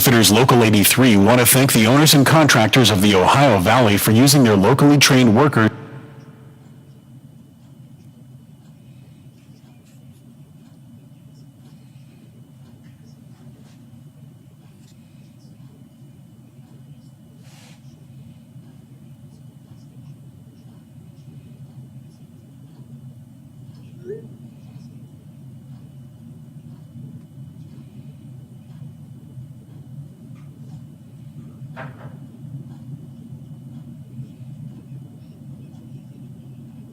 Outfitters Local 83 want to thank the owners and contractors of the Ohio Valley for using their locally trained workers.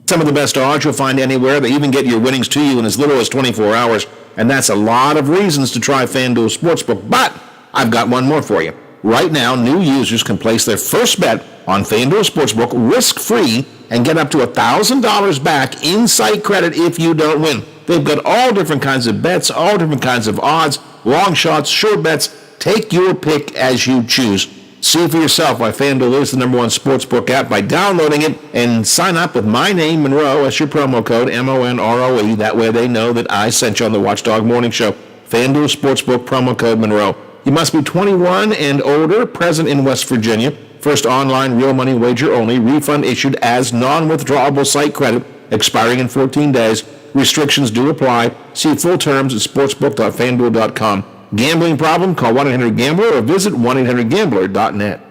Some of the best odds you'll find anywhere. They even get your winnings to you in as little as 24 hours. And that's a lot of reasons to try FanDuel Sportsbook. But I've got one more for you. Right now, new users can place their first bet on FanDuel Sportsbook risk-free and get up to $1,000 back in site credit if you don't win. They've got all different kinds of bets, all different kinds of odds, long shots, short bets. Take your pick as you choose. See for yourself why FanDuel is the #1 sportsbook app by downloading it and sign up with my name, Monroe, as your promo code, MONROE. That way they know that I sent you on the Watchdog Morning Show. FanDuel Sportsbook, promo code Monroe. You must be 21 and older, present in West Virginia. First online real money wager only. Refund issued as non-withdrawable site credit, expiring in 14 days. Restrictions do apply. See full terms at sportsbook.fanduel.com. Gambling problem? Call 1-800-GAMBLER or visit 1-800-GAMBLER.net.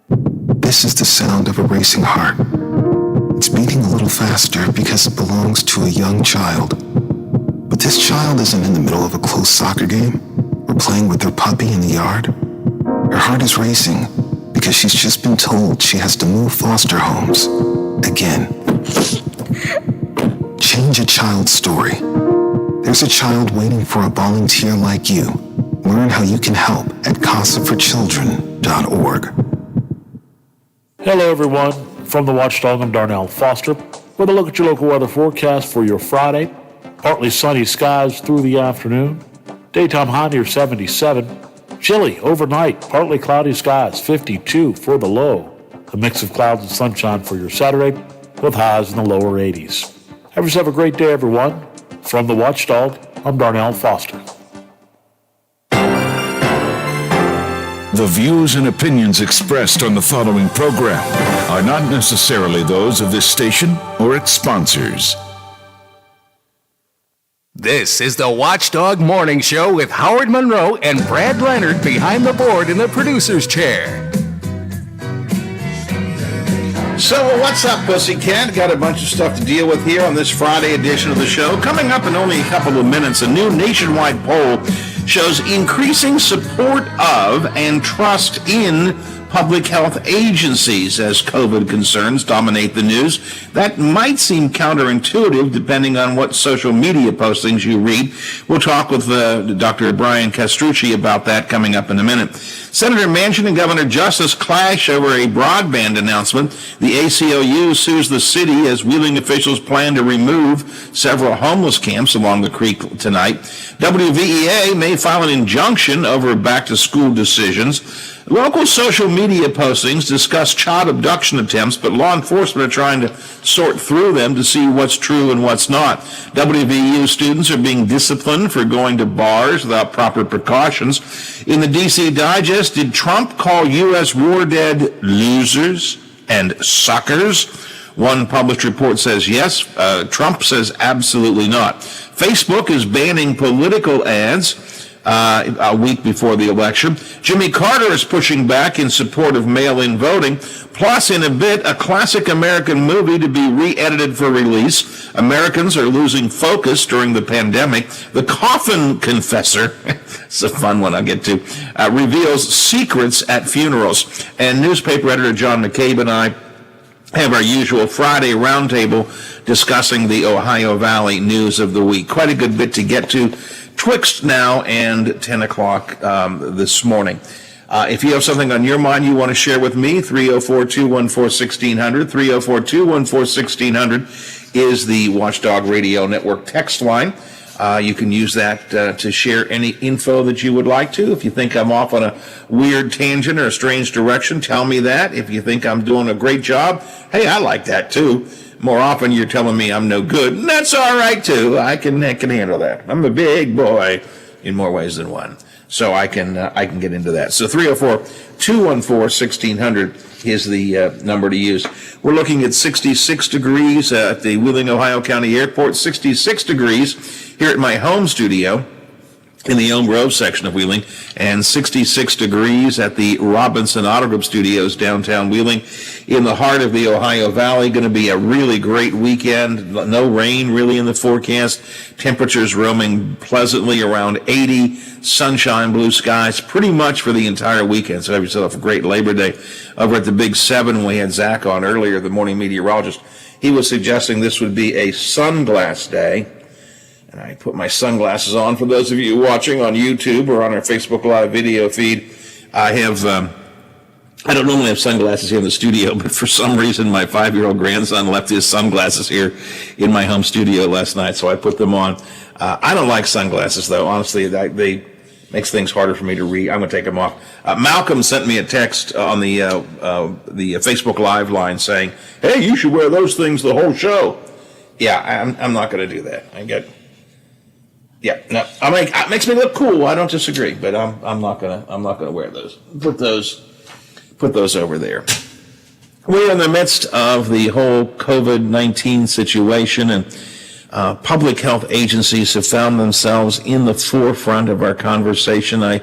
This is the sound of a racing heart. It's beating a little faster because it belongs to a young child. But this child isn't in the middle of a close soccer game or playing with their puppy in the yard. Her heart is racing because she's just been told she has to move foster homes again. Change a child's story. There's a child waiting for a volunteer like you. Learn how you can help at casaforchildren.org. Hello, everyone. From the Watchdog, I'm Darnell Foster with a look at your local weather forecast for your Friday. Partly sunny skies through the afternoon. Daytime high near 77. Chilly overnight, partly cloudy skies, 52 for the low. A mix of clouds and sunshine for your Saturday with highs in the lower 80s. Have yourself a great day, everyone. From the Watchdog, I'm Darnell Foster. The views and opinions expressed on the following program are not necessarily those of this station or its sponsors. This is the Watchdog Morning Show with Howard Monroe and Brad Leonard behind the board in the producer's chair. So what's up, Pussycat? Got a bunch of stuff to deal with here on this Friday edition of the show. Coming up in only a couple of minutes, a new nationwide poll shows increasing support of and trust in public health agencies as COVID concerns dominate the news. That might seem counterintuitive depending on what social media postings you read. We'll talk with Dr. Brian Castrucci about that coming up in a minute. Senator Manchin and Governor Justice clash over a broadband announcement. The ACLU sues the city as Wheeling officials plan to remove several homeless camps along the creek tonight. WVEA may file an injunction over back-to-school decisions. Local social media postings discuss child abduction attempts, but law enforcement are trying to sort through them to see what's true and what's not. WVU students are being disciplined for going to bars without proper precautions. In the D.C. Digest, did Trump call U.S. war dead losers and suckers? One published report says yes. Trump says absolutely not. Facebook is banning political ads a week before the election. Jimmy Carter is pushing back in support of mail-in voting. Plus, in a bit, a classic American movie to be re-edited for release. Americans are losing focus during the pandemic. The Coffin Confessor, it's a fun one I'll get to, reveals secrets at funerals. And newspaper editor John McCabe and I have our usual Friday roundtable discussing the Ohio Valley news of the week. Quite a good bit to get to twixt now and 10 o'clock this morning. If you have something on your mind you want to share with me, 304-214-1600, 304-214-1600 is the Watchdog Radio Network text line. You can use that to share any info that you would like to. If you think I'm off on a weird tangent or a strange direction, tell me that. If you think I'm doing a great job, hey, I like that too. More often you're telling me I'm no good, and that's all right too. I can handle that. I'm a big boy. in more ways than one. So I can get into that. So 304-214-1600 is the number to use. We're looking at 66 degrees at the Wheeling, Ohio County Airport, 66 degrees here at my home studio in the Elm Grove section of Wheeling, and 66 degrees at the Robinson Auto Group Studios downtown Wheeling in the heart of the Ohio Valley. Going to be a really great weekend. No rain really in the forecast. Temperatures roaming pleasantly around 80. Sunshine, blue skies, pretty much for the entire weekend. So have yourself a great Labor Day. Over at the Big 7, we had Zach on earlier, the morning meteorologist. He was suggesting this would be a sunglass day. And I put my sunglasses on for those of you watching on YouTube or on our Facebook Live video feed. I don't normally have sunglasses here in the studio, but for some reason my 5-year-old grandson left his sunglasses here in my home studio last night, so I put them on. I don't like sunglasses, though. Honestly, they makes things harder for me to read. I'm going to take them off. Malcolm sent me a text on the Facebook Live line saying, "Hey, you should wear those things the whole show." Yeah, I'm not going to do that. It makes me look cool. I don't disagree, but I'm not gonna wear those. Put those over there. We're in the midst of the whole COVID-19 situation, and public health agencies have found themselves in the forefront of our conversation. I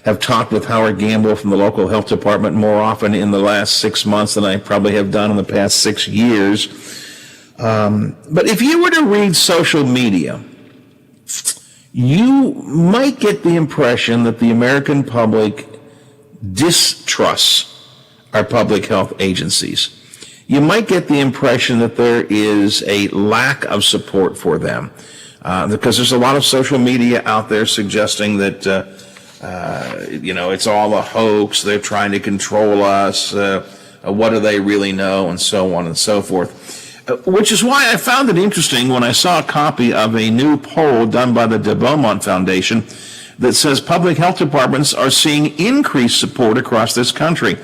have talked with Howard Gamble from the local health department more often in the last 6 months than I probably have done in the past 6 years. But if you were to read social media, you might get the impression that the American public distrusts our public health agencies. You might get the impression that there is a lack of support for them, because there's a lot of social media out there suggesting that, it's all a hoax, they're trying to control us, what do they really know, and so on and so forth. Which is why I found it interesting when I saw a copy of a new poll done by the De Beaumont Foundation that says public health departments are seeing increased support across this country.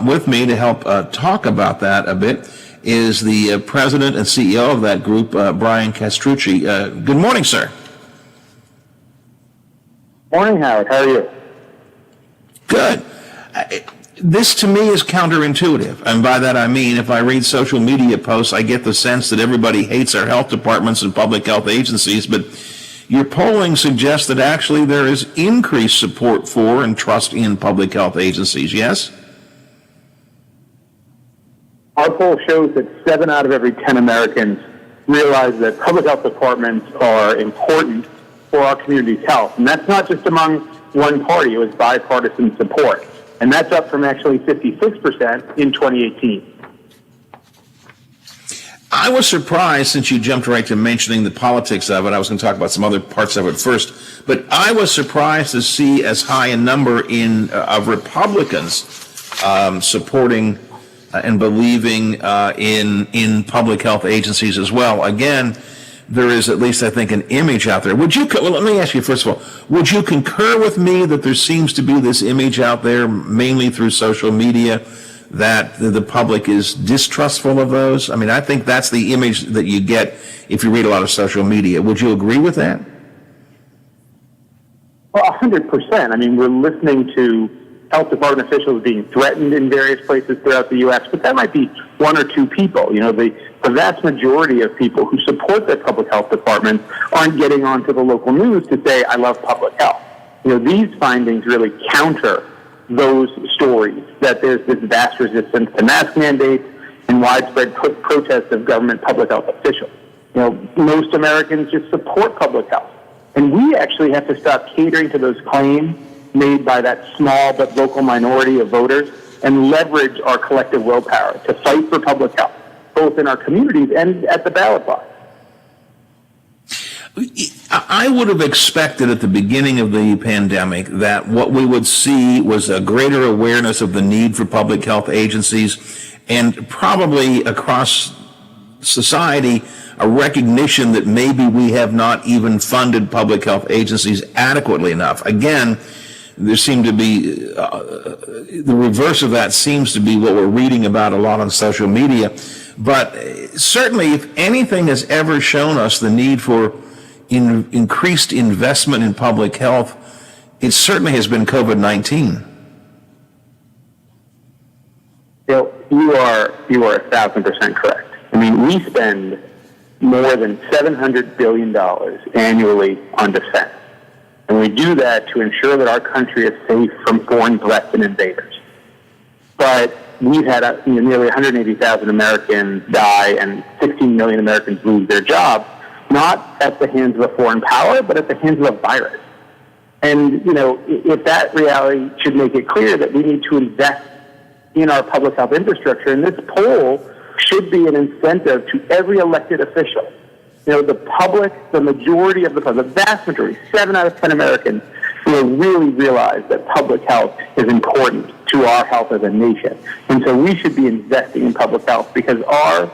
With me to help talk about that a bit is the president and CEO of that group, Brian Castrucci. Good morning, sir. Morning, Howard. How are you? Good. This to me is counterintuitive, and by that I mean if I read social media posts, I get the sense that everybody hates our health departments and public health agencies, but your polling suggests that actually there is increased support for and trust in public health agencies, yes? Our poll shows that 7 out of every 10 Americans realize that public health departments are important for our community's health, and that's not just among one party, it was bipartisan support. And that's up from actually 56% in 2018. I was surprised, since you jumped right to mentioning the politics of it. I was going to talk about some other parts of it first, but I was surprised to see as high a number of Republicans supporting and believing in public health agencies as well. Again, there is at least, I think, an image out there. Let me ask you first of all, would you concur with me that there seems to be this image out there, mainly through social media, that the public is distrustful of those? I mean, I think that's the image that you get if you read a lot of social media. Would you agree with that? Well, 100%. I mean, we're listening to health department officials being threatened in various places throughout the U.S., but that might be 1 or 2 people. You know, the vast majority of people who support their public health departments aren't getting onto the local news to say, I love public health. You know, these findings really counter those stories that there's this vast resistance to mask mandates and widespread protests of government public health officials. You know, most Americans just support public health. And we actually have to stop catering to those claims made by that small but vocal minority of voters and leverage our collective willpower to fight for public health, both in our communities and at the ballot box. I would have expected at the beginning of the pandemic that what we would see was a greater awareness of the need for public health agencies, and probably across society a recognition that maybe we have not even funded public health agencies adequately enough. Again, there seemed to be the reverse of that seems to be what we're reading about a lot on social media. But certainly, if anything has ever shown us the need for increased investment in public health, it certainly has been COVID-19. Bill, you are 1,000% correct. I mean, we spend more than $700 billion annually on defense. And we do that to ensure that our country is safe from foreign threats and invaders. But we've had nearly 180,000 Americans die and 16 million Americans lose their jobs, not at the hands of a foreign power, but at the hands of a virus. And, if that reality should make it clear that we need to invest in our public health infrastructure, and this poll should be an incentive to every elected official. The public, the majority of the public, the vast majority, 7 out of 10 Americans, really realize that public health is important to our health as a nation. And so we should be investing in public health because our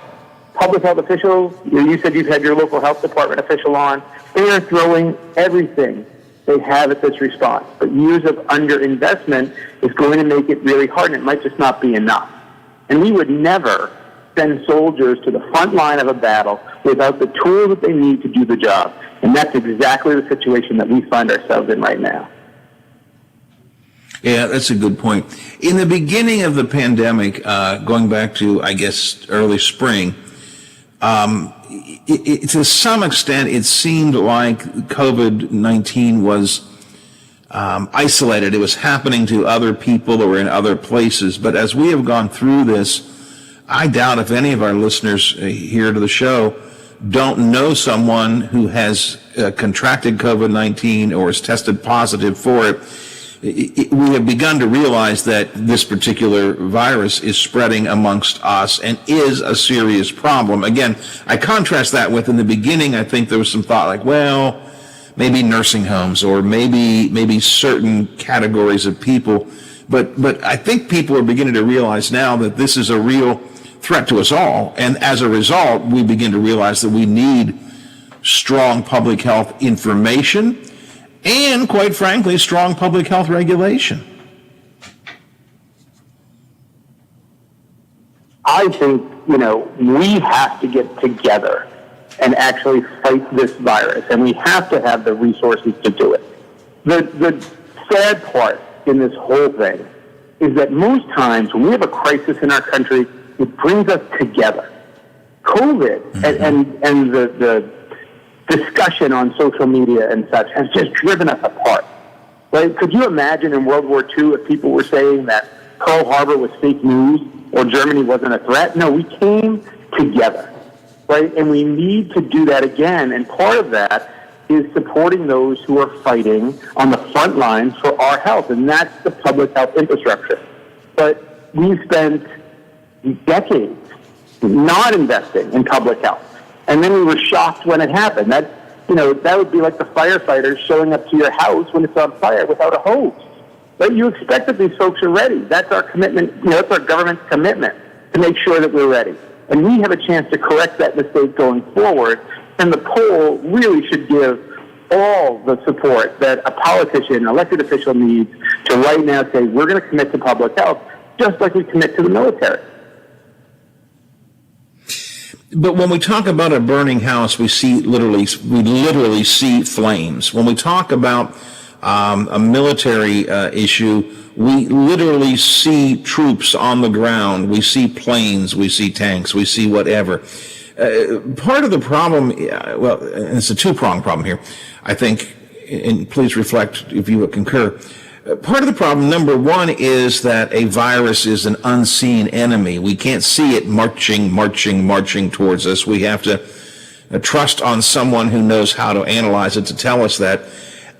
public health officials, you said you've had your local health department official on, they are throwing everything they have at this response. But years of underinvestment is going to make it really hard, and it might just not be enough. And we would never send soldiers to the front line of a battle without the tools that they need to do the job. And that's exactly the situation that we find ourselves in right now. Yeah, that's a good point. In the beginning of the pandemic, going back to, I guess, early spring, to some extent, it seemed like COVID-19 was isolated. It was happening to other people or in other places. But as we have gone through this, I doubt if any of our listeners here to the show don't know someone who has contracted COVID-19 or is tested positive for it. We have begun to realize that this particular virus is spreading amongst us and is a serious problem. Again, I contrast that with in the beginning, I think there was some thought like, well, maybe nursing homes or maybe certain categories of people. But I think people are beginning to realize now that this is a real threat to us all. And as a result, we begin to realize that we need strong public health information and, quite frankly, strong public health regulation. I think, we have to get together and actually fight this virus, and we have to have the resources to do it. The sad part in this whole thing is that most times when we have a crisis in our country, it brings us together. COVID and the discussion on social media and such has just driven us apart. Right? Could you imagine in World War II if people were saying that Pearl Harbor was fake news or Germany wasn't a threat? No, we came together, right? And we need to do that again. And part of that is supporting those who are fighting on the front lines for our health, and that's the public health infrastructure. But we've spent decades not investing in public health. And then we were shocked when it happened. That would be like the firefighters showing up to your house when it's on fire without a hose. But you expect that these folks are ready. That's our commitment. That's our government's commitment to make sure that we're ready. And we have a chance to correct that mistake going forward. And the poll really should give all the support that a politician, an elected official needs to right now say, we're going to commit to public health, just like we commit to the military. But when we talk about a burning house, we literally see flames. When we talk about a military issue, we literally see troops on the ground. We see planes, we see tanks, we see whatever. Part of the problem, well, and it's a two-pronged problem here, I think, and please reflect if you would concur. Part of the problem, number one, is that a virus is an unseen enemy. We can't see it marching towards us. We have to trust on someone who knows how to analyze it to tell us that.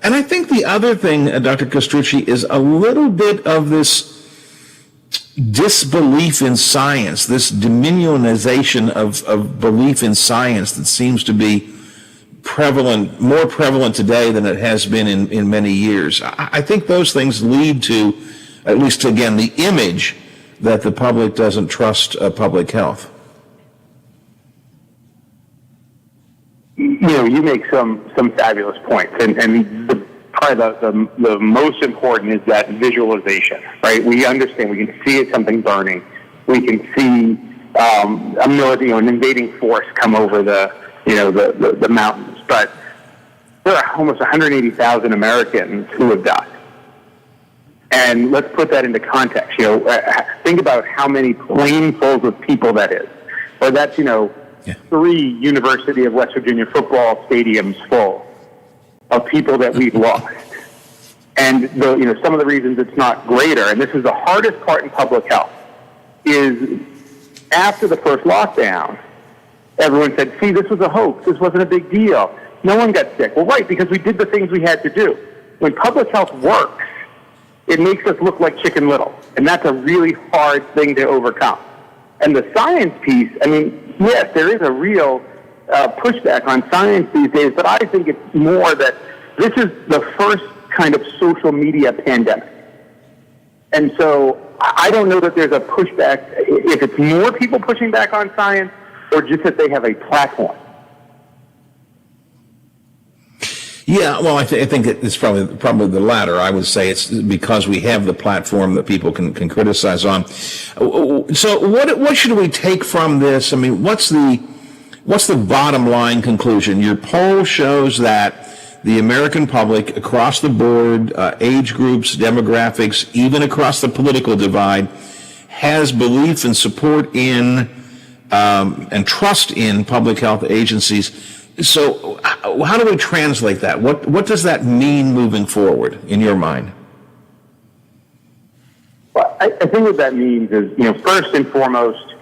And I think the other thing, Dr. Castrucci, is a little bit of this disbelief in science, this diminutionization of belief in science that seems to be more prevalent today than it has been in many years. I think those things lead to, at least again, the image that the public doesn't trust public health. You make some fabulous points, and probably the most important is that visualization, right? We understand, we can see it, something burning. We can see an invading force come over the mountains. But there are almost 180,000 Americans who have died. And let's put that into context. Think about how many planefuls of people that is. Or that's, 3 University of West Virginia football stadiums full of people that we've lost. And some of the reasons it's not greater, and this is the hardest part in public health, is after the first lockdown, everyone said, see, this was a hoax. This wasn't a big deal. No one got sick. Well, right, because we did the things we had to do. When public health works, it makes us look like Chicken Little. And that's a really hard thing to overcome. And the science piece, yes, there is a real pushback on science these days, but I think it's more that this is the first kind of social media pandemic. And so I don't know that there's a pushback, if it's more people pushing back on science or just that they have a platform. Yeah, well, I think it's probably the latter. I would say it's because we have the platform that people can criticize on. So what should we take from this? What's the bottom line conclusion? Your poll shows that the American public across the board, age groups, demographics, even across the political divide, has belief and support in and trust in public health agencies. So how do we translate that? What does that mean moving forward in your mind? Well, I think what that means is, first and foremost,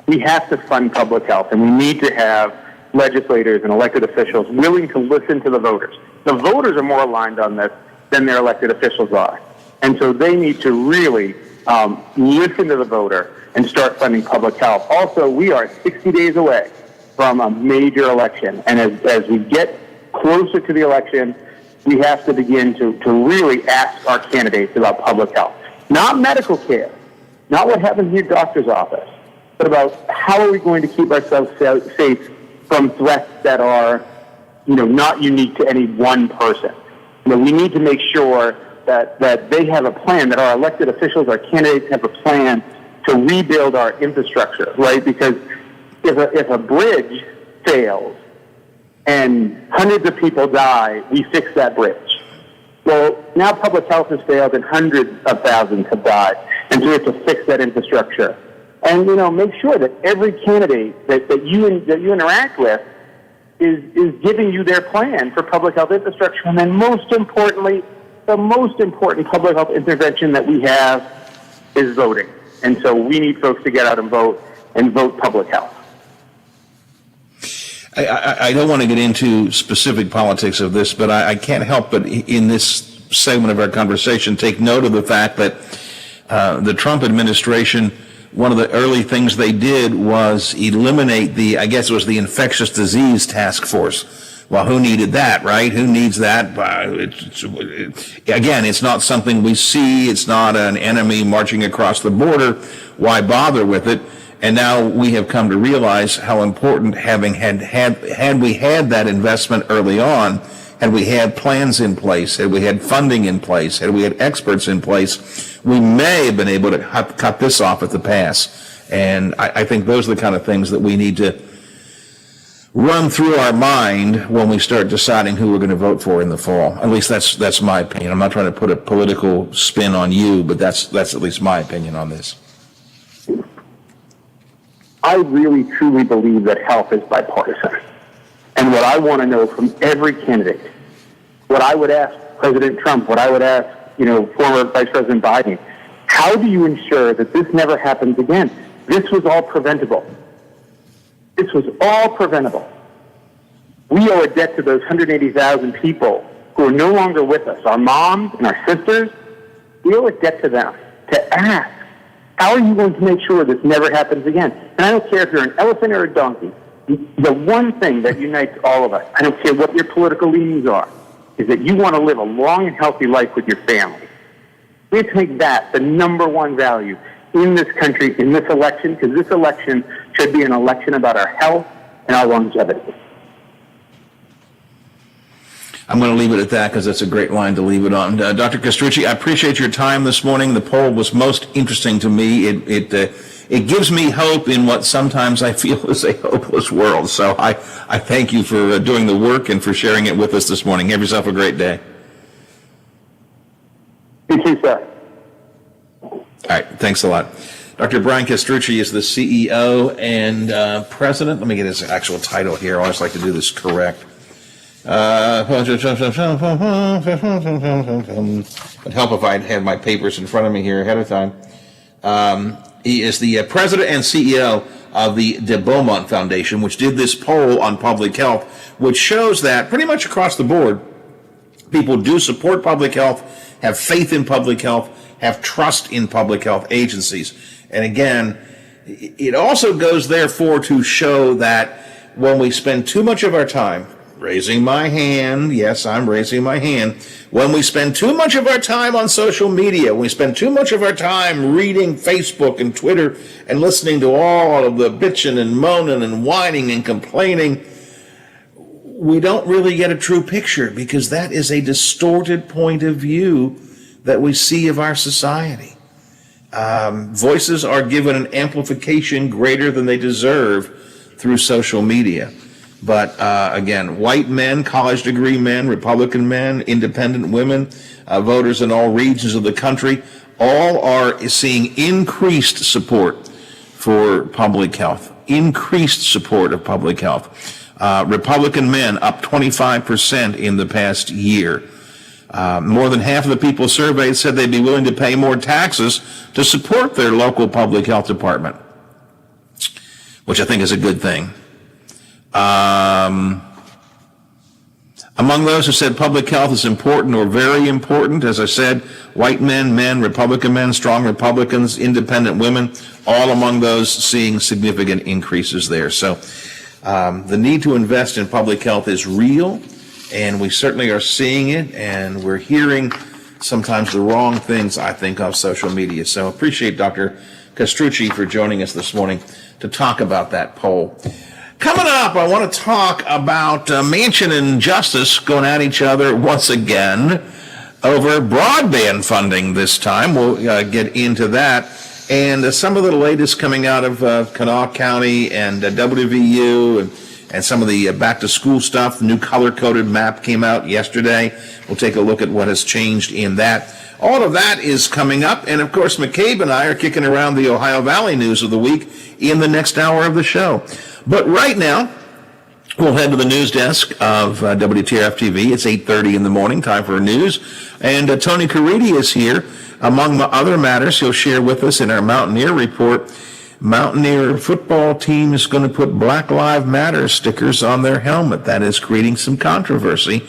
we have to fund public health, and we need to have legislators and elected officials willing to listen to the voters. The voters are more aligned on this than their elected officials are. And so they need to really listen to the voter and start funding public health. Also, we are 60 days away from a major election. And as we get closer to the election, we have to begin to really ask our candidates about public health. Not medical care, not what happens in your doctor's office, but about how are we going to keep ourselves safe from threats that are, not unique to any one person. We need to make sure that they have a plan, that our elected officials, our candidates have a plan to rebuild our infrastructure, right? Because if a bridge fails and hundreds of people die, we fix that bridge. Well, now public health has failed and hundreds of thousands have died, and so we have to fix that infrastructure. And, make sure that every candidate that you interact with is giving you their plan for public health infrastructure. And then most importantly, the most important public health intervention that we have is voting. And so we need folks to get out and vote public health. I don't want to get into specific politics of this, but I can't help but in this segment of our conversation take note of the fact that the Trump administration, one of the early things they did was eliminate the infectious disease task force. Well, who needed that, right? Who needs that? Again, it's not something we see. It's not an enemy marching across the border. Why bother with it? And now we have come to realize how important having had we had that investment early on, had we had plans in place, had we had funding in place, had we had experts in place, we may have been able to cut this off at the pass. And I think those are the kind of things that we need to run through our mind when we start deciding who we're going to vote for in the fall. At least that's my opinion. I'm not trying to put a political spin on you, but that's at least my opinion on this. I really, truly believe that health is bipartisan. And what I want to know from every candidate, what I would ask President Trump, what I would ask, former Vice President Biden, how do you ensure that this never happens again? This was all preventable. This was all preventable. We owe a debt to those 180,000 people who are no longer with us, our moms and our sisters. We owe a debt to them to ask, how are you going to make sure this never happens again? And I don't care if you're an elephant or a donkey. The one thing that unites all of us, I don't care what your political leanings are, is that you want to live a long and healthy life with your family. We have to make that the number one value in this country, in this election, because this election should be an election about our health and our longevity. I'm going to leave it at that because that's a great line to leave it on. Dr. Castrucci, I appreciate your time this morning. The poll was most interesting to me. It it gives me hope in what sometimes I feel is a hopeless world. So I thank you for doing the work and for sharing it with us this morning. Have yourself a great day. You too, sir. All right, thanks a lot. Dr. Brian Castrucci is the CEO and president. Let me get his actual title here. I always like to do this correct. It'd help if I had my papers in front of me here ahead of time. He is the president and CEO of the De Beaumont Foundation, which did this poll on public health, which shows that pretty much across the board, people do support public health, have faith in public health, have trust in public health agencies. And again, it also goes therefore to show that when we spend too much of our time raising my hand, yes, I'm raising my hand, when we spend too much of our time on social media, when we spend too much of our time reading Facebook and Twitter and listening to all of the bitching and moaning and whining and complaining, we don't really get a true picture, because that is a distorted point of view that we see of our society. Voices are given an amplification greater than they deserve through social media. But again, white men, college degree men, Republican men, independent women, voters in all regions of the country, all are seeing increased support for public health, increased support of public health. Republican men up 25% in the past year. More than half of the people surveyed said they'd be willing to pay more taxes to support their local public health department, which I think is a good thing. Among those who said public health is important or very important, as I said, white men, Republican men, strong Republicans, independent women, all among those seeing significant increases there. So the need to invest in public health is real, and we certainly are seeing it, and we're hearing sometimes the wrong things, I think, on social media. So appreciate Dr. Castrucci for joining us this morning to talk about that poll. Coming up, I want to talk about Manchin and Justice going at each other once again over broadband funding this time. We'll get into that. And some of the latest coming out of Kanawha County and WVU and some of the back-to-school stuff. The new color-coded map came out yesterday. We'll take a look at what has changed in that. All of that is coming up. And, of course, McCabe and I are kicking around the Ohio Valley news of the week in the next hour of the show. But right now, we'll head to the news desk of WTRF-TV. It's 8:30 in the morning, time for news. And Tony Caridi is here. Among the other matters he'll share with us in our Mountaineer report, Mountaineer football team is going to put Black Lives Matter stickers on their helmet. That is creating some controversy.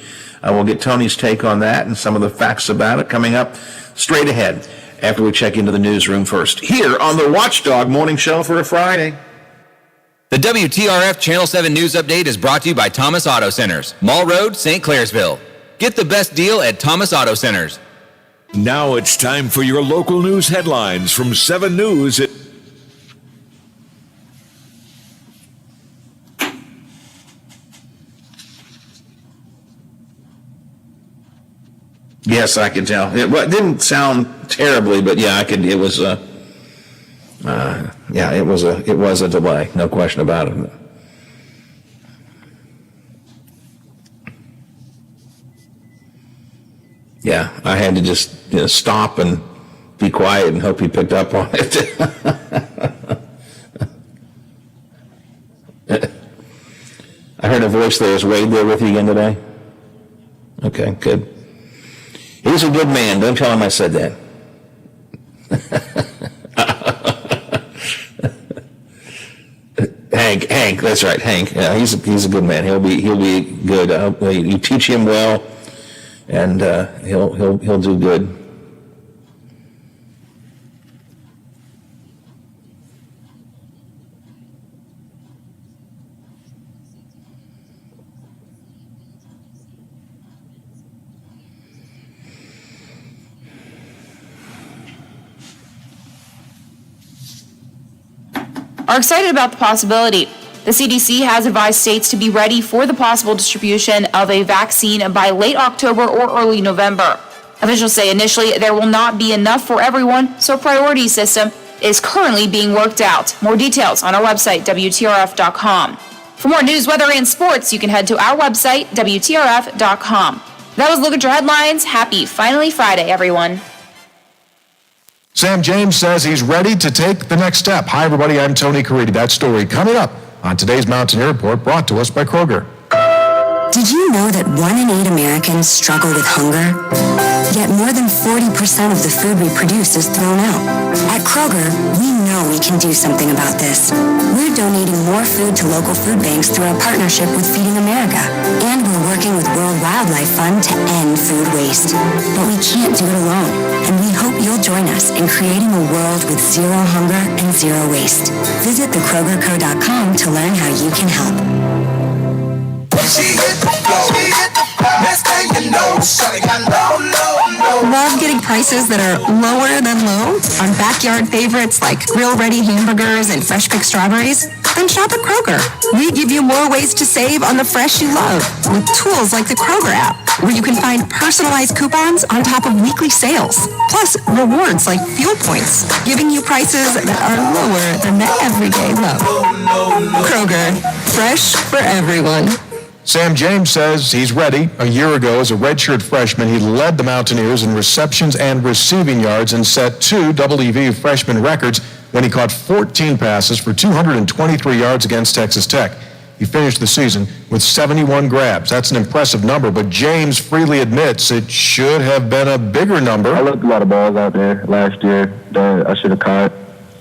We'll get Tony's take on that and some of the facts about it coming up straight ahead after we check into the newsroom first. Here on the Watchdog Morning Show for a Friday. The WTRF Channel 7 News Update is brought to you by Thomas Auto Centers, Mall Road, St. Clairsville. Get the best deal at Thomas Auto Centers. Now it's time for your local news headlines from 7 News at Yes, I can tell. It didn't sound terribly, but yeah, I could. It was it was a delay, no question about it. Yeah, I had to just stop and be quiet and hope he picked up on it. I heard a voice there. Is Wade there with you again today? Okay, good. He's a good man. Don't tell him I said that. Hank, that's right, Hank. Yeah, he's a good man. He'll be good. You teach him well, and he'll do good. Are excited about the possibility. The CDC has advised states to be ready for the possible distribution of a vaccine by late October or early November. Officials say initially there will not be enough for everyone, so a priority system is currently being worked out. More details on our website, WTRF.com. For more news, weather, and sports, you can head to our website, WTRF.com. That was Look at Your Headlines. Happy Finally Friday, everyone. Sam James says he's ready to take the next step. Hi, everybody. I'm Tony Caridi. That story coming up on today's Mountaineer Report, brought to us by Kroger. Did you know that 1 in 8 Americans struggle with hunger? Yet more than 40% of the food we produce is thrown out. At Kroger, we know we can do something about this. We're donating more food to local food banks through our partnership with Feeding America. And we're working with World Wildlife Fund to end food waste. But we can't do it alone. And we hope you'll join us in creating a world with zero hunger and zero waste. Visit thekrogerco.com to learn how you can help. Love getting prices that are lower than low on backyard favorites like grill-ready hamburgers and fresh-picked strawberries? Then shop at Kroger. We give you more ways to save on the fresh you love with tools like the Kroger app, where you can find personalized coupons on top of weekly sales, plus rewards like fuel points, giving you prices that are lower than the everyday low. Kroger, fresh for everyone. Sam James says he's ready. A year ago, as a redshirt freshman, he led the Mountaineers in receptions and receiving yards and set 2 EV freshman records when he caught 14 passes for 223 yards against Texas Tech. He finished the season with 71 grabs. That's an impressive number, but James freely admits it should have been a bigger number. I left a lot of balls out there last year that I should have caught,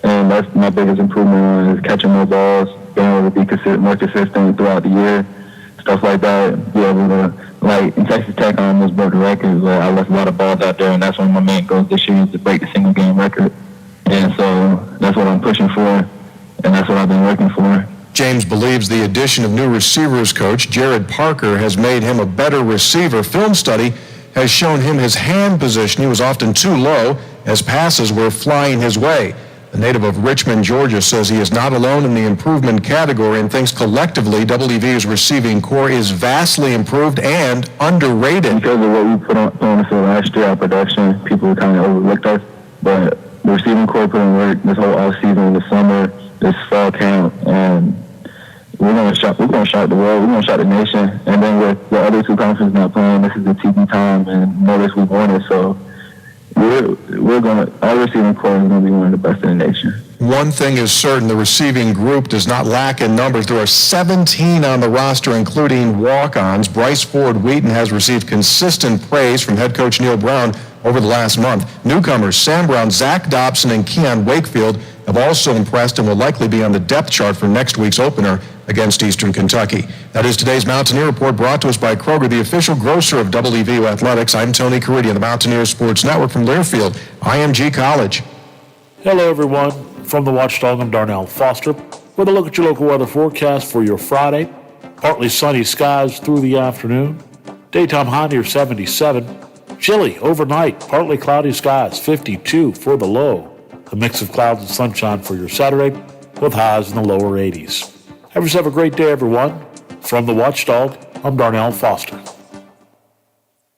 and that's my biggest improvement is catching more balls, being able to be more consistent throughout the year. Stuff like that, be able to, like in Texas Tech, I almost broke the record. But I left a lot of balls out there, and that's one of my main goals this year is to break the single game record. And so that's what I'm pushing for, and that's what I've been working for. James believes the addition of new receivers coach Jared Parker has made him a better receiver. Film study has shown him his hand positioning was often too low as passes were flying his way. The native of Richmond, Georgia, says he is not alone in the improvement category and thinks collectively WVU's receiving core is vastly improved and underrated. Because of what we put on the field last year, our production, people kind of overlooked us. But the receiving core put in work this whole offseason, this summer, this fall camp, and we're going to shock the world, we're going to shock the nation. And then with the other 2 conferences not playing, this is the TV time, and notice we won it, so our receiving core is going to be one of the best in the nation. One thing is certain, the receiving group does not lack in numbers. There are 17 on the roster, including walk-ons. Bryce Ford Wheaton has received consistent praise from head coach Neil Brown over the last month. Newcomers Sam Brown, Zach Dobson, and Keon Wakefield have also impressed and will likely be on the depth chart for next week's opener against Eastern Kentucky. That is today's Mountaineer Report, brought to us by Kroger, the official grocer of WVU Athletics. I'm Tony Caridi of the Mountaineer Sports Network from Learfield, IMG College. Hello, everyone. From the Watchdog, I'm Darnell Foster with a look at your local weather forecast for your Friday. Partly sunny skies through the afternoon. Daytime high near 77. Chilly overnight, partly cloudy skies, 52 for the low. A mix of clouds and sunshine for your Saturday with highs in the lower 80s. Have yourself a great day, everyone. From the Watchdog, I'm Darnell Foster.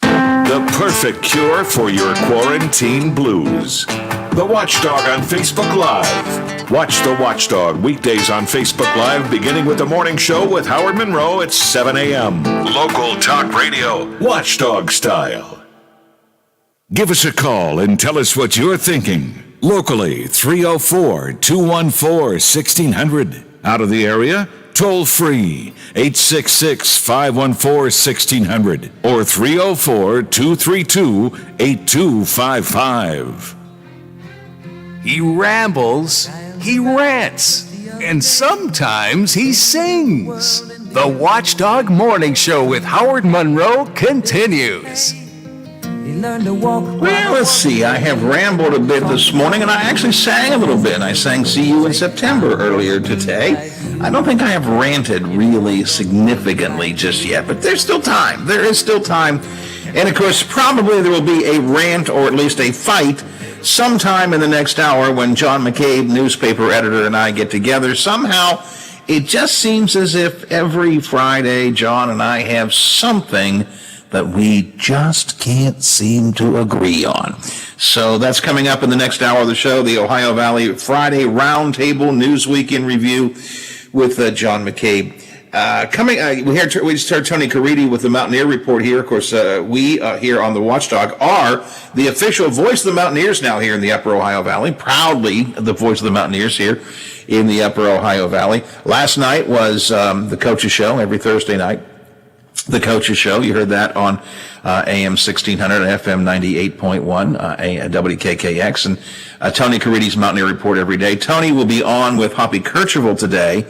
The perfect cure for your quarantine blues. The Watchdog on Facebook Live. Watch The Watchdog weekdays on Facebook Live, beginning with the morning show with Howard Monroe at 7 a.m. Local talk radio, Watchdog style. Give us a call and tell us what you're thinking. Locally, 304-214-1600. Out of the area, toll free, 866-514-1600 or 304-232-8255. He rambles, he rants, and sometimes he sings. The Watchdog Morning Show with Howard Monroe continues. Well, let's see. I have rambled a bit this morning, and I actually sang a little bit. I sang See You in September earlier today. I don't think I have ranted really significantly just yet, but there's still time. There is still time. And, of course, probably there will be a rant or at least a fight sometime in the next hour when John McCabe, newspaper editor, and I get together. Somehow, it just seems as if every Friday, John and I have something that we just can't seem to agree on. So that's coming up in the next hour of the show, the Ohio Valley Friday Roundtable Newsweek in Review with John McCabe. We just heard Tony Caridi with the Mountaineer Report here. Of course, we here on the Watchdog are the official voice of the Mountaineers now here in the Upper Ohio Valley. Proudly the voice of the Mountaineers here in the Upper Ohio Valley. Last night was the Coach's Show, every Thursday night. The Coach's Show, you heard that on AM 1600 and FM 98.1, WKKX. And Tony Caridi's Mountaineer Report every day. Tony will be on with Hoppy Kercheval today,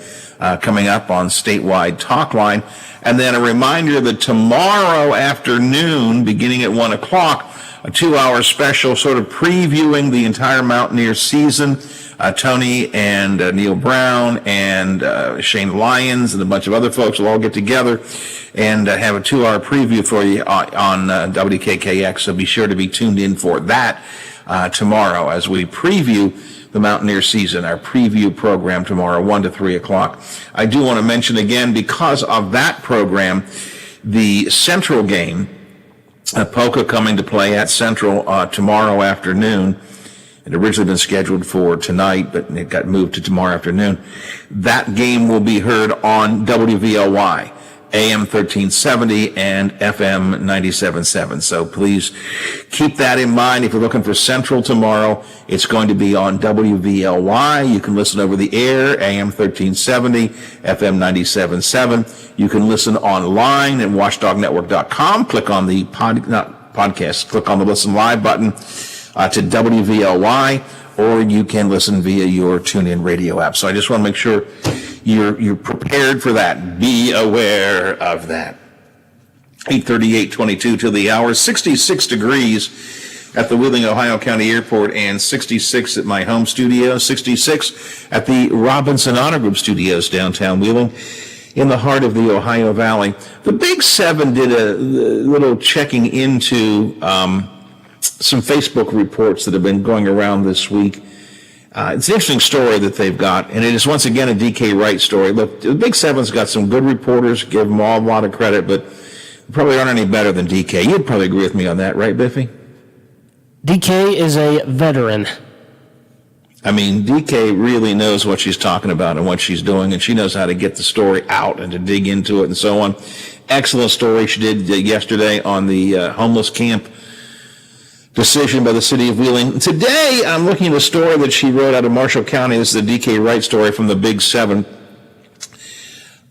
coming up on Statewide Talkline. And then a reminder that tomorrow afternoon, beginning at 1 o'clock, a 2-hour special sort of previewing the entire Mountaineer season. Tony and Neil Brown and Shane Lyons and a bunch of other folks will all get together and have a 2-hour preview for you on WKKX. So be sure to be tuned in for that tomorrow as we preview the Mountaineer season, our preview program tomorrow, 1 to 3 o'clock. I do want to mention again, because of that program, the Central game, Polka coming to play at Central tomorrow afternoon. It had originally been scheduled for tonight, but it got moved to tomorrow afternoon. That game will be heard on WVLY, AM 1370 and FM 97.7. So please keep that in mind. If you're looking for Central tomorrow, it's going to be on WVLY. You can listen over the air, AM 1370, FM 97.7. You can listen online at watchdognetwork.com. Click on the podcast, click on the Listen Live button to WVLY, or you can listen via your TuneIn radio app. So I just want to make sure you're prepared for that. Be aware of that. 8:38:22 till the hour. 66 degrees at the Wheeling, Ohio County Airport, and 66 at my home studio, 66 at the Robinson Honor Group Studios downtown Wheeling, in the heart of the Ohio Valley. The Big Seven did a little checking into some Facebook reports that have been going around this week. It's an interesting story that they've got, and it is once again a DK Wright story. Look, the Big Seven's got some good reporters, give them all a lot of credit, but probably aren't any better than DK. You'd probably agree with me on that, right, Biffy? DK is a veteran. I mean, DK really knows what she's talking about and what she's doing, and she knows how to get the story out and to dig into it and so on. Excellent story she did yesterday on the homeless camp decision by the city of Wheeling. Today, I'm looking at a story that she wrote out of Marshall County. This is the DK Wright story from the Big Seven.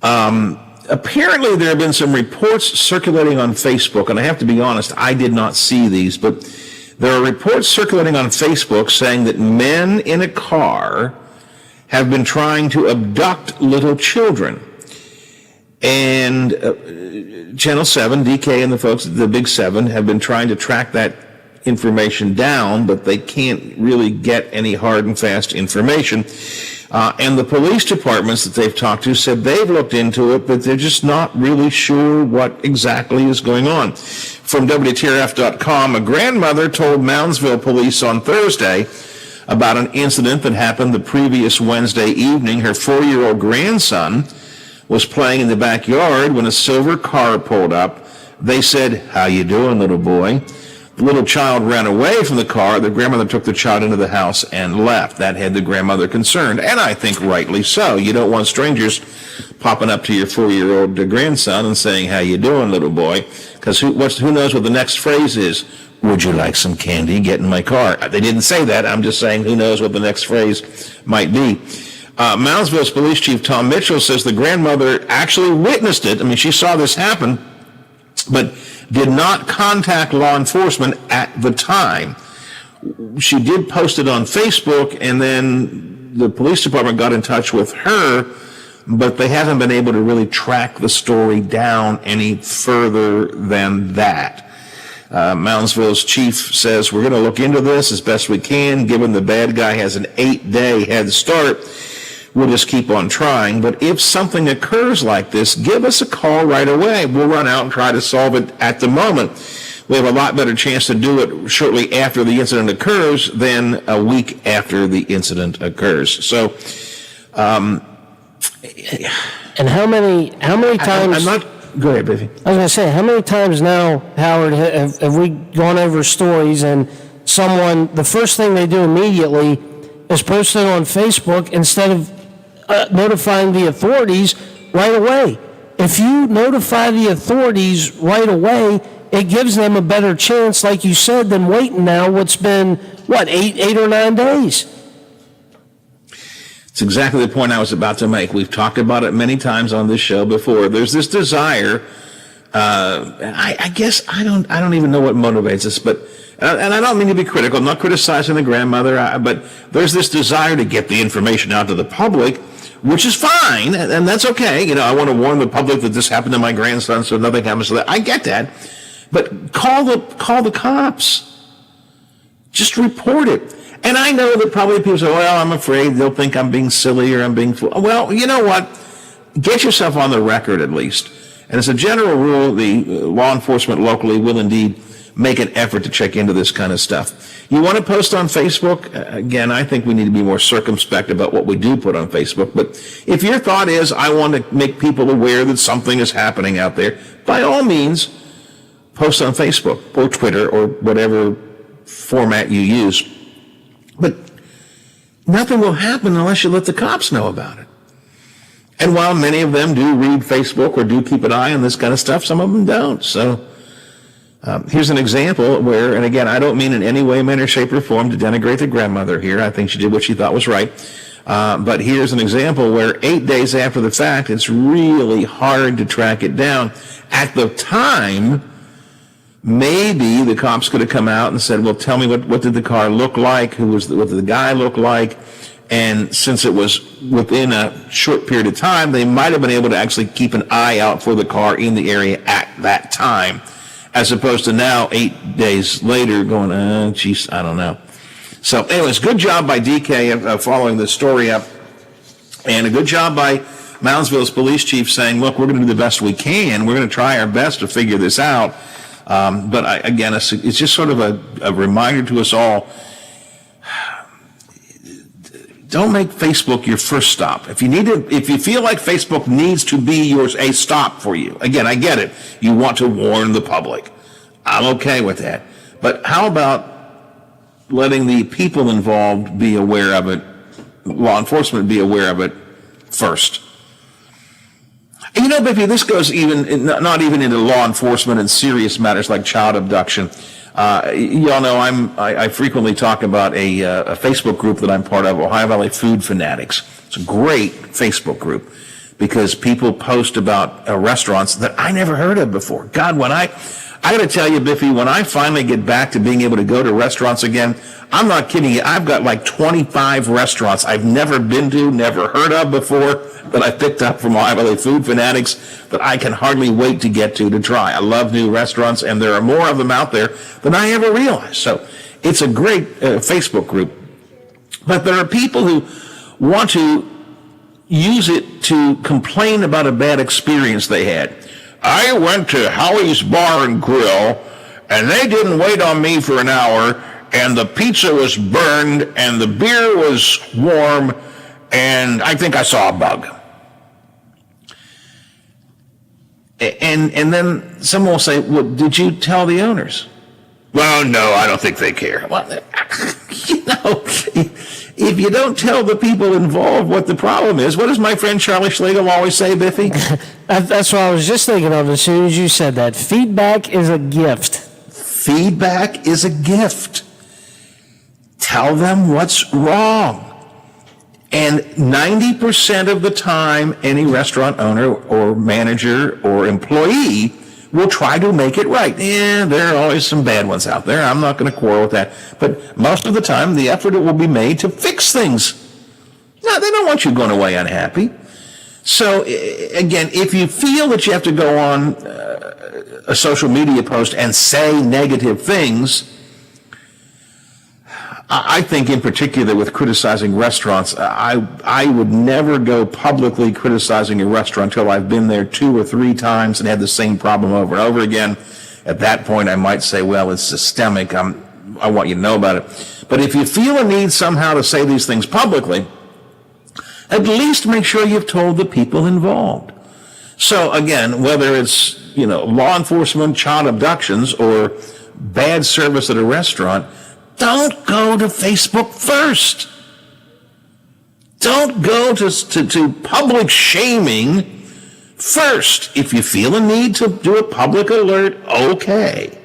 Apparently, there have been some reports circulating on Facebook, and I have to be honest, I did not see these, but there are reports circulating on Facebook saying that men in a car have been trying to abduct little children. And Channel 7, DK and the folks at the Big Seven have been trying to track that information down, but they can't really get any hard and fast information. And the police departments that they've talked to said they've looked into it, but they're just not really sure what exactly is going on. From WTRF.com, a grandmother told Moundsville police on Thursday about an incident that happened the previous Wednesday evening. Her 4-year-old grandson was playing in the backyard when a silver car pulled up. They said, "How you doing, little boy?" The little child ran away from the car. The grandmother took the child into the house and left. That had the grandmother concerned, and I think rightly so. You don't want strangers popping up to your 4-year-old grandson and saying, "How you doing, little boy?" Because who knows what the next phrase is? "Would you like some candy? Get in my car." They didn't say that. I'm just saying who knows what the next phrase might be. Moundsville's Police Chief Tom Mitchell says the grandmother actually witnessed it. I mean, she saw this happen, but did not contact law enforcement at the time. She did post it on Facebook, and then the police department got in touch with her, but they haven't been able to really track the story down any further than that. Moundsville's chief says, "We're going to look into this as best we can. Given the bad guy has an 8-day head start, we'll just keep on trying. But if something occurs like this, give us a call right away. We'll run out and try to solve it at the moment. We have a lot better chance to do it shortly after the incident occurs than a week after the incident occurs." So, and how many times? Go ahead, Biffy. I was going to say, how many times now, Howard, have we gone over stories and someone, the first thing they do immediately is post it on Facebook instead of notifying the authorities right away? If you notify the authorities right away, it gives them a better chance, like you said, than waiting now what's been, 8 or 9 days. It's exactly the point I was about to make. We've talked about it many times on this show before. There's this desire. I guess I don't even know what motivates us, but and I don't mean to be critical. I'm not criticizing the grandmother, but there's this desire to get the information out to the public, which is fine, and that's okay. I want to warn the public that this happened to my grandson, so nothing happens to that. I get that, but call the cops. Just report it. And I know that probably people say, well, I'm afraid they'll think I'm being silly or I'm being fool. Well, you know what? Get yourself on the record at least. And as a general rule, the law enforcement locally will indeed make an effort to check into this kind of stuff. You want to post on Facebook? Again, I think we need to be more circumspect about what we do put on Facebook. But if your thought is, I want to make people aware that something is happening out there, by all means, post on Facebook or Twitter or whatever format you use. But nothing will happen unless you let the cops know about it. And while many of them do read Facebook or do keep an eye on this kind of stuff, some of them don't. So here's an example where, and again, I don't mean in any way, manner, shape, or form to denigrate the grandmother here. I think she did what she thought was right. But here's an example where 8 days after the fact, it's really hard to track it down. At the time, maybe the cops could have come out and said, well, tell me what did the car look like? What did the guy look like? And since it was within a short period of time, they might have been able to actually keep an eye out for the car in the area at that time, as opposed to now 8 days later going, geez, I don't know. So anyways, good job by DK following this story up, and a good job by Moundsville's police chief saying, look, we're going to do the best we can. We're going to try our best to figure this out. But again, it's just sort of a reminder to us all, don't make Facebook your first stop. If you feel like Facebook needs to be a stop for you, again, I get it. You want to warn the public. I'm okay with that. But how about letting the people involved be aware of it, law enforcement be aware of it first? And Biffy, this goes not even into law enforcement and serious matters like child abduction. Y'all know I frequently talk about a Facebook group that I'm part of, Ohio Valley Food Fanatics. It's a great Facebook group because people post about restaurants that I never heard of before. God, I got to tell you, Biffy, when I finally get back to being able to go to restaurants again, I'm not kidding you. I've got like 25 restaurants I've never been to, never heard of before, that I picked up from Ohio Valley Food Fanatics that I can hardly wait to get to try. I love new restaurants, and there are more of them out there than I ever realized. So it's a great Facebook group. But there are people who want to use it to complain about a bad experience they had. I went to Howie's Bar and Grill, and they didn't wait on me for an hour, and the pizza was burned, and the beer was warm, and I think I saw a bug. And then someone will say, well, did you tell the owners? Well, no, I don't think they care. Well, if you don't tell the people involved what the problem is, what does my friend Charlie Schlegel always say, Biffy? That's what I was just thinking of as soon as you said that. Feedback is a gift. Feedback is a gift. Tell them what's wrong. And 90% of the time, any restaurant owner or manager or employee will try to make it right. Yeah, there are always some bad ones out there. I'm not going to quarrel with that. But most of the time, the effort will be made to fix things. No, they don't want you going away unhappy. So, again, if you feel that you have to go on a social media post and say negative things, I think in particular with criticizing restaurants, I would never go publicly criticizing a restaurant until I've been there 2 or 3 times and had the same problem over and over again. At that point, I might say, well, it's systemic. I want you to know about it. But if you feel a need somehow to say these things publicly, at least make sure you've told the people involved. So again, whether it's, law enforcement, child abductions, or bad service at a restaurant, don't go to Facebook first. Don't go to public shaming first. If you feel a need to do a public alert, okay.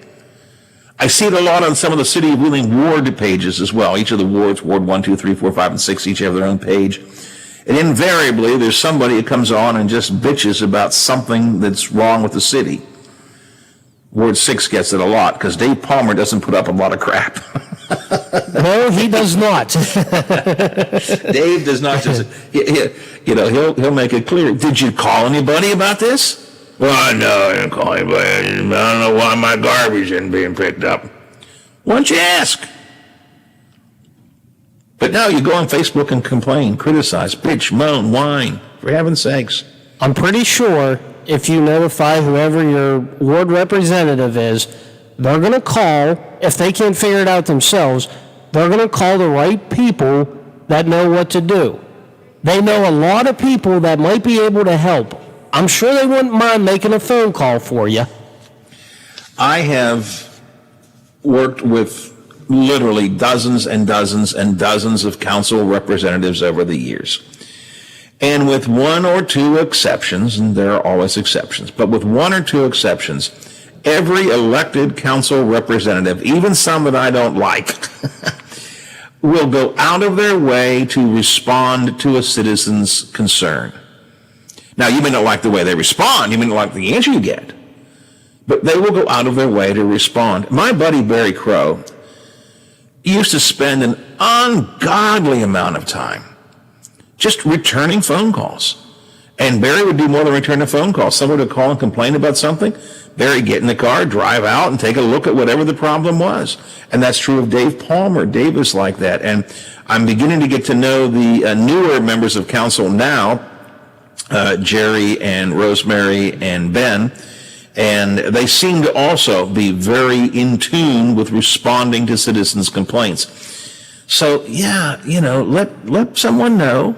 I see it a lot on some of the City of Wheeling ward pages as well. Each of the wards, Ward 1, 2, 3, 4, 5, and 6, each have their own page. And invariably, there's somebody who comes on and just bitches about something that's wrong with the city. Ward 6 gets it a lot because Dave Palmer doesn't put up a lot of crap. No, he does not. Dave does not just, he'll make it clear. Did you call anybody about this? Well, no, I didn't call anybody. I don't know why my garbage isn't being picked up. Why don't you ask? But now you go on Facebook and complain, criticize, bitch, moan, whine, for heaven's sakes. I'm pretty sure if you notify whoever your ward representative is, they're going to call, if they can't figure it out themselves, they're going to call the right people that know what to do. They know a lot of people that might be able to help. I'm sure they wouldn't mind making a phone call for you. I have worked with literally dozens and dozens and dozens of council representatives over the years. And with one or two exceptions, and there are always exceptions, but with one or two exceptions, every elected council representative, even some that I don't like, will go out of their way to respond to a citizen's concern. Now, you may not like the way they respond, you may not like the answer you get, but they will go out of their way to respond. My buddy Barry Crow used to spend an ungodly amount of time just returning phone calls. And Barry would do more than return a phone call. Someone would call and complain about something. Barry get in the car, drive out, and take a look at whatever the problem was. And that's true of Dave Palmer. Dave is like that. And I'm beginning to get to know the newer members of council now, Jerry and Rosemary and Ben, and they seem to also be very in tune with responding to citizens' complaints. So, yeah, let someone know.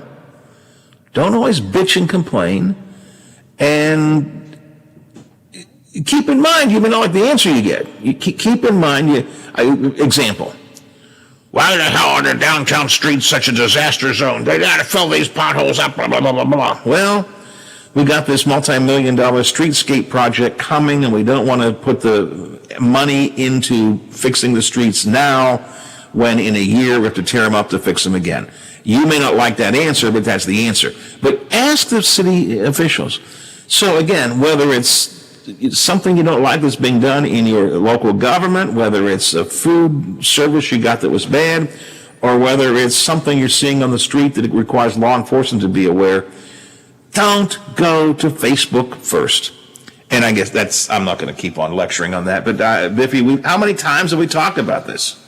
Don't always bitch and complain. And keep in mind, you may not like the answer you get. You keep in mind, example. Why the hell are the downtown streets such a disaster zone? They got to fill these potholes up, blah, blah, blah, blah, blah. Well, we got this multi-million-dollar streetscape project coming, and we don't want to put the money into fixing the streets now when in a year we have to tear them up to fix them again. You may not like that answer, but that's the answer. But ask the city officials. So again, whether it's something you don't like that's being done in your local government, whether it's a food service you got that was bad, or whether it's something you're seeing on the street that requires law enforcement to be aware, don't go to Facebook first. And I guess I'm not going to keep on lecturing on that, but Biffy, how many times have we talked about this?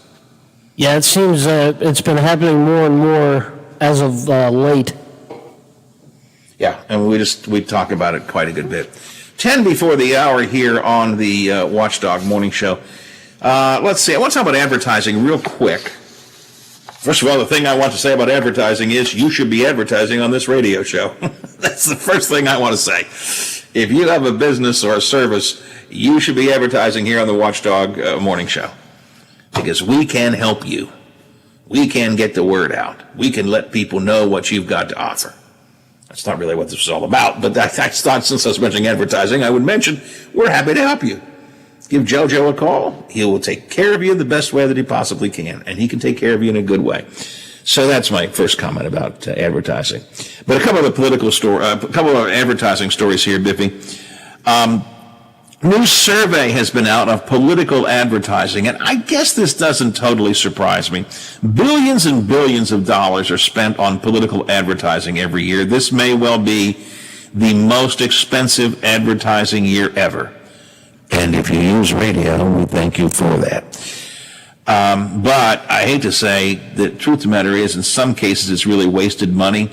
Yeah, it seems it's been happening more and more as of late. Yeah, and we talk about it quite a good bit. 10 before the hour here on the Watchdog Morning Show. Let's see, I want to talk about advertising real quick. First of all, the thing I want to say about advertising is you should be advertising on this radio show. That's the first thing I want to say. If you have a business or a service, you should be advertising here on the Watchdog Morning Show. Because we can help you. We can get the word out. We can let people know what you've got to offer. That's not really what this is all about, but I thought since I was mentioning advertising, I would mention we're happy to help you. Give JoJo a call. He will take care of you the best way that he possibly can, and he can take care of you in a good way. So that's my first comment about advertising. But a couple of advertising stories here, Biffy. New survey has been out of political advertising, and I guess this doesn't totally surprise me. Billions and billions of dollars are spent on political advertising every year. This may well be the most expensive advertising year ever. And if you use radio, we thank you for that. But I hate to say the truth of the matter is, in some cases, it's really wasted money.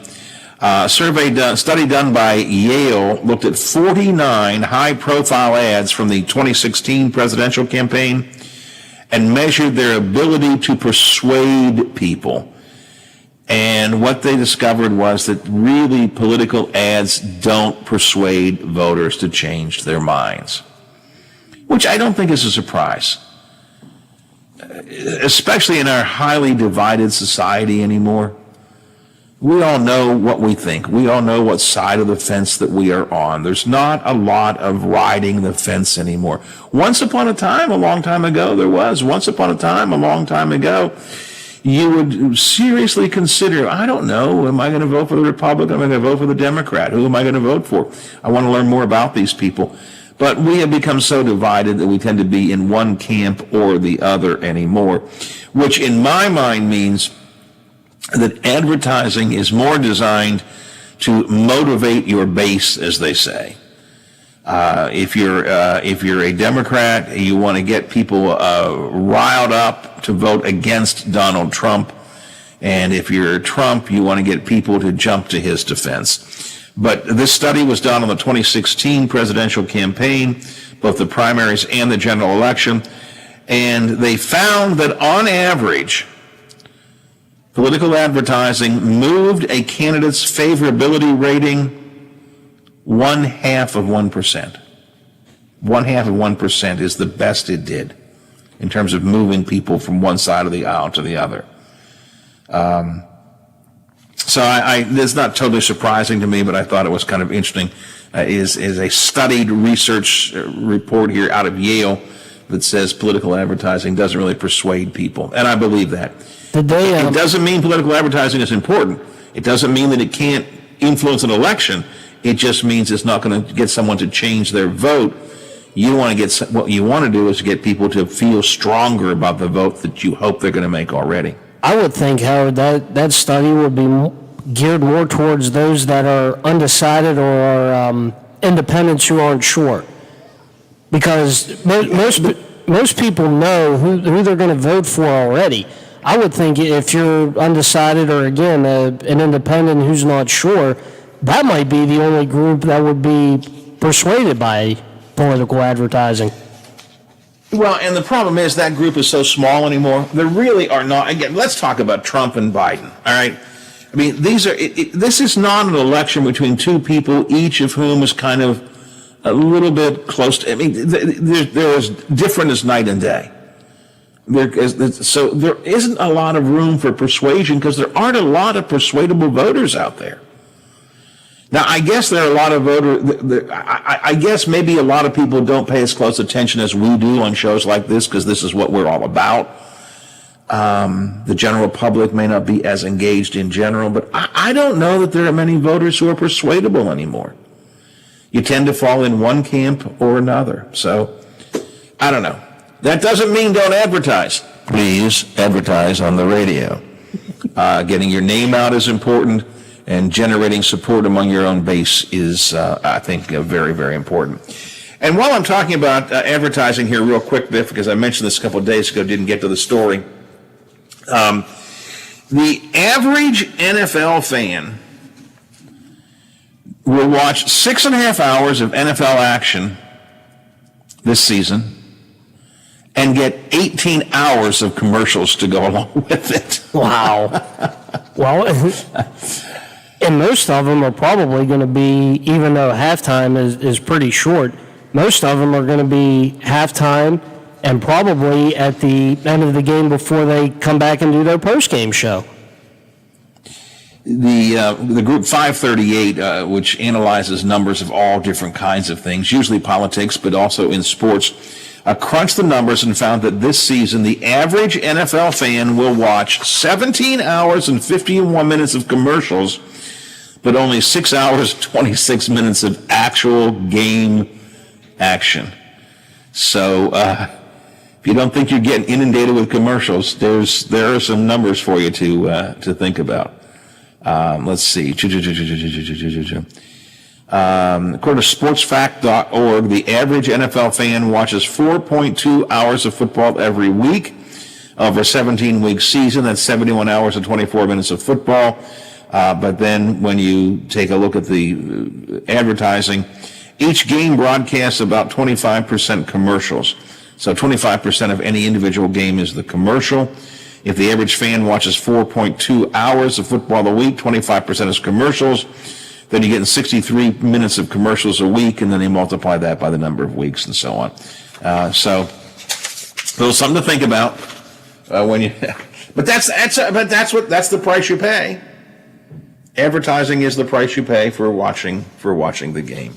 Study done by Yale looked at 49 high-profile ads from the 2016 presidential campaign and measured their ability to persuade people. And what they discovered was that really political ads don't persuade voters to change their minds, which I don't think is a surprise, especially in our highly divided society anymore. We all know what we think. We all know what side of the fence that we are on. There's not a lot of riding the fence anymore. Once upon a time, a long time ago, there was. Once upon a time, a long time ago, you would seriously consider, I don't know, am I going to vote for the Republican? Am I going to vote for the Democrat? Who am I going to vote for? I want to learn more about these people. But we have become so divided that we tend to be in one camp or the other anymore, which in my mind means that advertising is more designed to motivate your base, as they say. If you're a Democrat, you want to get people riled up to vote against Donald Trump, and if you're Trump, you want to get people to jump to his defense. But this study was done on the 2016 presidential campaign, both the primaries and the general election, and they found that on average, political advertising moved a candidate's favorability rating 0.5%. 0.5% is the best it did in terms of moving people from one side of the aisle to the other. So it's not totally surprising to me, but I thought it was kind of interesting. Is a studied research report here out of Yale that says political advertising doesn't really persuade people, and I believe that. It doesn't mean political advertising is important. It doesn't mean that it can't influence an election. It just means it's not going to get someone to change their vote. What you want to do is get people to feel stronger about the vote that you hope they're going to make already. I would think, Howard, that study would be geared more towards those that are undecided or are independents who aren't sure. Because most people know who they're going to vote for already. I would think if you're undecided or, again, an independent who's not sure, that might be the only group that would be persuaded by political advertising. Well, and the problem is that group is so small anymore. There really are not. Again, let's talk about Trump and Biden, all right? I mean, this is not an election between two people, each of whom is kind of a little bit close to, I mean, they're as different as night and day. So there isn't a lot of room for persuasion because there aren't a lot of persuadable voters out there. Now, I guess there are a lot of voters, I guess maybe a lot of people don't pay as close attention as we do on shows like this because this is what we're all about. The general public may not be as engaged in general, but I don't know that there are many voters who are persuadable anymore. You tend to fall in one camp or another. So, I don't know. That doesn't mean don't advertise. Please advertise on the radio. Getting your name out is important, and generating support among your own base is, I think, very, very important. And while I'm talking about advertising here real quick, Biff, because I mentioned this a couple of days ago, didn't get to the story. The average NFL fan will watch 6.5 hours of NFL action this season and get 18 hours of commercials to go along with it. Wow. Well, and most of them are probably going to be, even though halftime is pretty short, most of them are going to be halftime and probably at the end of the game before they come back and do their post-game show. The group 538, which analyzes numbers of all different kinds of things, usually politics, but also in sports, crunched the numbers and found that this season the average NFL fan will watch 17 hours and 51 minutes of commercials, but only 6 hours, 26 minutes of actual game action. So if you don't think you're getting inundated with commercials, there are some numbers for you to think about. Let's see. According to sportsfact.org, the average NFL fan watches 4.2 hours of football every week over a 17-week season. That's 71 hours and 24 minutes of football. But then when you take a look at the advertising, each game broadcasts about 25% commercials. So 25% of any individual game is the commercial. If the average fan watches 4.2 hours of football a week, 25% is commercials. Then you're getting 63 minutes of commercials a week, and then they multiply that by the number of weeks and so on. So, a little something to think about when you. But that's the price you pay. Advertising is the price you pay for watching the game.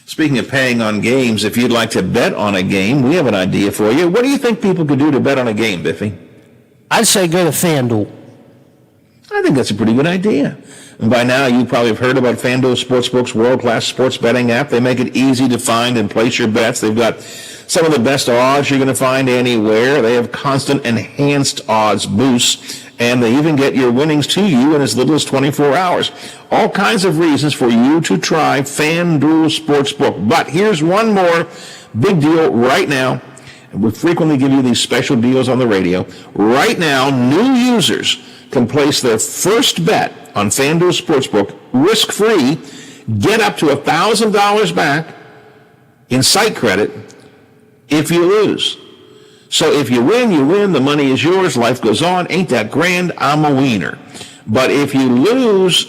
Speaking of paying on games, if you'd like to bet on a game, we have an idea for you. What do you think people could do to bet on a game, Biffy? I'd say go to FanDuel. I think that's a pretty good idea. And by now, you probably have heard about FanDuel Sportsbook's world-class sports betting app. They make it easy to find and place your bets. They've got some of the best odds you're going to find anywhere. They have constant enhanced odds boosts, and they even get your winnings to you in as little as 24 hours. All kinds of reasons for you to try FanDuel Sportsbook. But here's one more big deal right now. And we frequently give you these special deals on the radio. Right now, new users can place their first bet on FanDuel Sportsbook risk-free, get up to $1,000 back in site credit if you lose. So if you win, you win. The money is yours. Life goes on. Ain't that grand? I'm a wiener. But if you lose,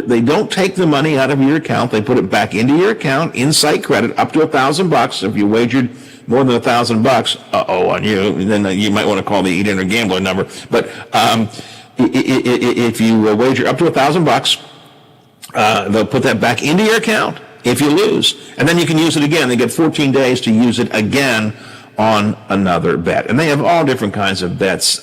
they don't take the money out of your account. They put it back into your account in site credit up to $1,000. If you wagered more than $1,000, on you, then you might want to call the 800 gambler number. But if you wager up to $1,000, they'll put that back into your account if you lose, and then you can use it again. They get 14 days to use it again on another bet. And they have all different kinds of bets,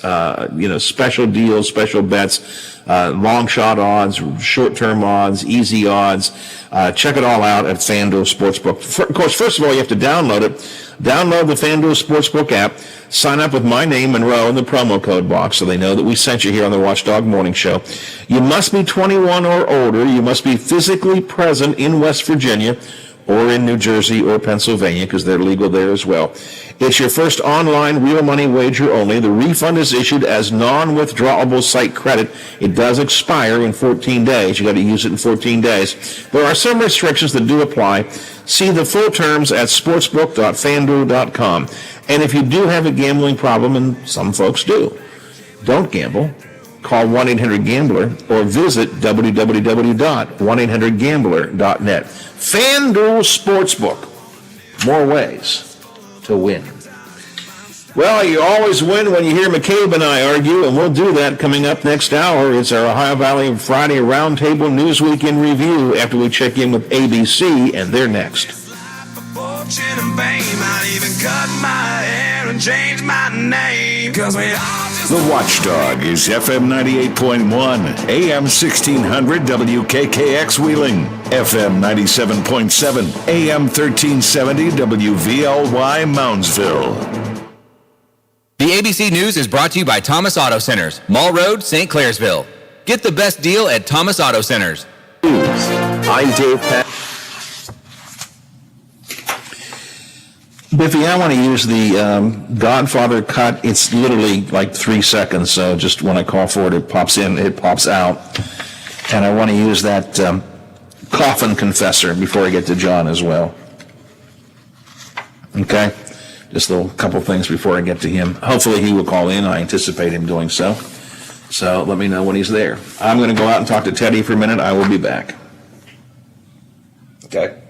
special deals, special bets, long shot odds, short-term odds, easy odds. Check it all out at FanDuel Sportsbook. Of course, first of all, you have to download it. Download the FanDuel Sportsbook app. Sign up with my name, Monroe, in the promo code box so they know that we sent you here on the Watchdog Morning Show. You must be 21 or older. You must be physically present in West Virginia or in New Jersey or Pennsylvania, because they're legal there as well. It's your first online real money wager only. The refund is issued as non-withdrawable site credit. It does expire in 14 days. You got to use it in 14 days. There are some restrictions that do apply. See the full terms at sportsbook.fanduel.com. And if you do have a gambling problem, and some folks do, don't gamble. Call 1-800-GAMBLER or visit www.1800gambler.net. FanDuel Sportsbook. More ways to win. Well, you always win when you hear McCabe and I argue, and we'll do that coming up next hour. It's our Ohio Valley Friday Roundtable Newsweek in Review after we check in with ABC, and they're next. The Watchdog is FM 98.1, AM 1600 WKKX Wheeling, FM 97.7, AM 1370 WVLY Moundsville. The ABC News is brought to you by Thomas Auto Centers, Mall Road, St. Clairsville. Get the best deal at Thomas Auto Centers. I'm Dave Pat. Biffy, I want to use the Godfather cut. It's literally like 3 seconds, so just when I call for it, it pops in, it pops out. And I want to use that coffin confessor before I get to John as well. Okay? Just a little couple things before I get to him. Hopefully he will call in. I anticipate him doing so. So let me know when he's there. I'm going to go out and talk to Teddy for a minute. I will be back. Okay?